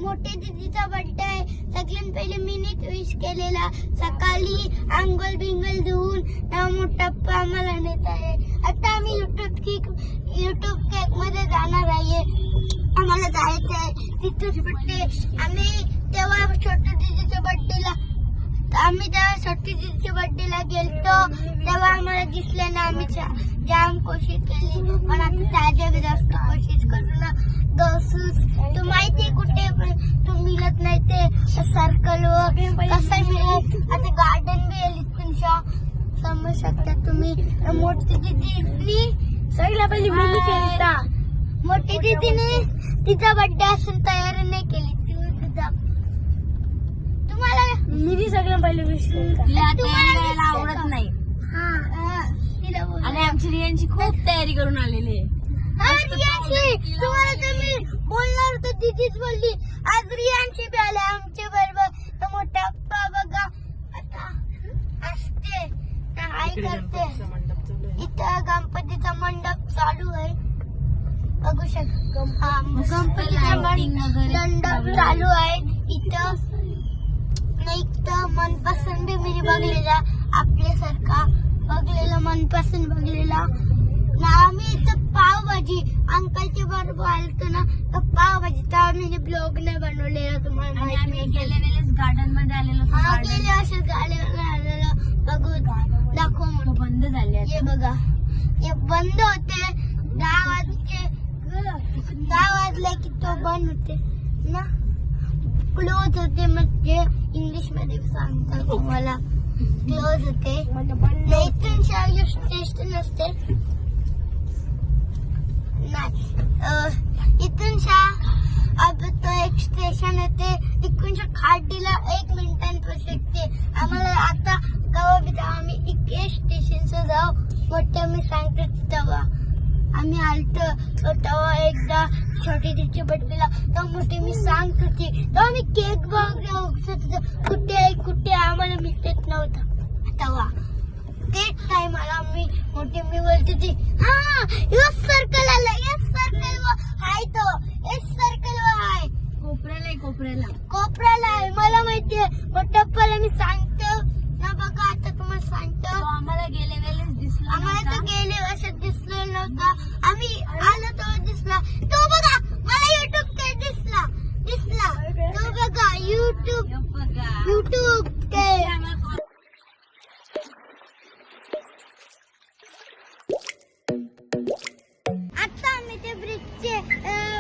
मोठ्या दीदीचा बर्थडे आहे. सगळ्यात पहिले मीच विश केलेला. सकाळी अंघोळ बिंगल धुवून मोठा पप्पा आम्हाला नेत आहे. आता आम्ही युट्यूब केक मध्ये जाणार आहे. आम्हाला जायचं आहे तिथून बर्थडे. आम्ही तेव्हा छोट्या दीदीच्या बर्थडेला गेलतो तेव्हा आम्हाला दिसले ना. आम्ही जाम कोशिश केली पण आता त्याच्या जास्त कोशिश करू ना. तो माहिती कुठे तो मिळत नाही. ते सर्कल वर कसं मिळेल. आता गार्डन बी आहे तुमच्या समजू शकता तुम्ही. मोठी दीदीनी सगळ्या पहिले मिनी केलता. मोठी दीदीने तिचा बर्थडे असून तयारी नाही केली. तुम्हाला मिनी सगळ्यात पहिले विश तुम्हाला आवडत नाही. आणि आमची रियांची खूप तयारी करून आलेली आहे. तुम्हाला तर मी बोलणार होतो. दीदीच बोलली आज रियांशी बी आले आमच्या बरोबर. तर मोठा पप्पा बघा आता असते आई करते. इथं गणपतीचा मंडप चालू आहे बघू शकतो. गणपतीचा मंडप चालू आहे. इथं मनपसंत बी मी बघलेला. आपल्यासारखा बघलेला मनपसंत बघलेला ना. आम्ही इथं पावभाजी अंकलच्या बरोबर आलतो ना. तर पावभाजी तर मी ब्लॉग नाही बनवलेला. तुम्हाला माहिती गेल्या वेळेस गार्डन मध्ये आलेलो. गेले असेच गाडीवर आलेलं बघू दाखव म्हणून. बंद झाले. हे बघा हे बंद होते. 10 वाजले की तो बंद होते ना. क्लोज होते म्हणजे इंग्लिश मध्ये सांगतात तुम्हाला. क्लोज होते इथून स्टेशन असते नाही. इथून अब तो एक स्टेशन येते. तिकडून खाडीला 1 मिनिटांत पोहोचते. आम्हाला आता कवा बी आम्ही इकडे स्टेशनचं जाऊ. मोठ्या मी सांगते तेव्हा आम्ही आलतो. तेव्हा एकदा छोटी दीदीच्या बर्थडेला तर मोठी मी सांगत होती. तेव्हा मी केक कुठे आम्हाला मिळत नव्हता. तेव्हा ते टाइमला मोठी मी बोलत होती हा यस सर्कल आला. यस सर्कल वर हाय. तो यस सर्कल वर हाय. कोपऱ्याला आहे मला माहितीये. मोठ्या पप्पाला मी सांगतो ना. बघा आता तुम्हाला सांगतो. आम्हाला गेल्या वेळेस दिसला. आम्हाला तर गेले वर्षात दिसलं नव्हतं. आम्ही आलो तेव्हा दिसला. तो बघा मला युट्यूब ते दिसला. तो बघा युट्यूब ते. आता आम्ही ते ब्रिजचे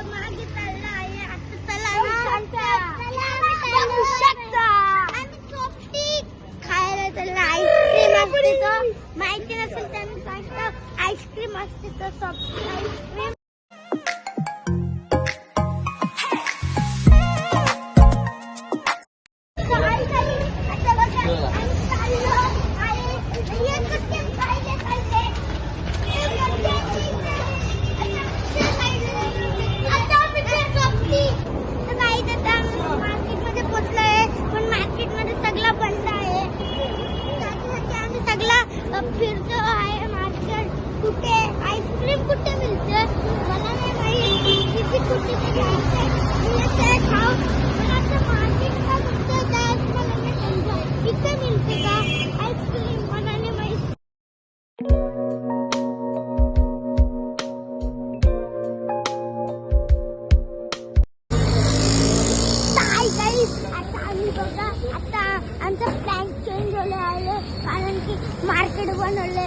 मागे चालला आहे. आता चला आम्ही सोफ्टी खायला चालला. आईस्क्रीम असते तर माहिती नसेल त्यांनी सांगतो. आईस्क्रीम असते तर सॉफ्टी आईस्क्रीम. मार्केटमध्ये पोहोचलोय पण मार्केटमध्ये सगळं बंद आहे. आम्ही सगळं फिरतो आहे. मार्केट कुठे आईस्क्रीम कुठे मिळते मला नाही माहिती. किती कुठे खाऊ पण आता मार्केटला कुठे जायचं मला नाही समजा. इथे मिळते का आईस्क्रीम मला नाही माहिती. आता आम्ही बघा आता आमचा प्लॅन चेंज झाला आहे. कारण की मार्केट बनवले.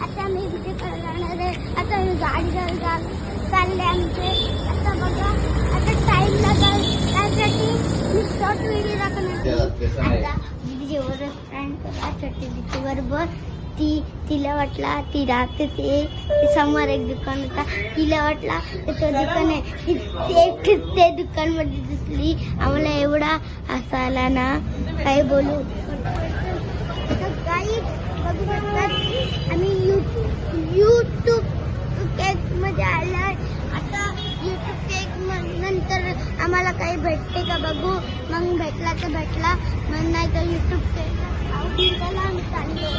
आता आम्ही तिथे जाणार आहे. आता आम्ही गाडी चालले आमचे. आता बघा आता टाइम लागेल त्यासाठी मी शॉर्ट व्हिडिओ टाकणार. आता दीदीच्या फ्रेंड छोटी दीदी बरोबर तिला वाटला ती राहते ते समोर एक दुकान होता. तिला वाटला तो दुकान आहे. ते दुकान मध्ये दिसली. आम्हाला एवढा हसा आला ना काय बोलू. काही बघू शकतात आम्ही युट्यूब केक मध्ये आलाय. आता युट्यूब केक नंतर आम्हाला काही भेटते का बघू. मग भेटला तर भेटला मग नाही तर युट्यूब केक. चला आम्ही चाललो.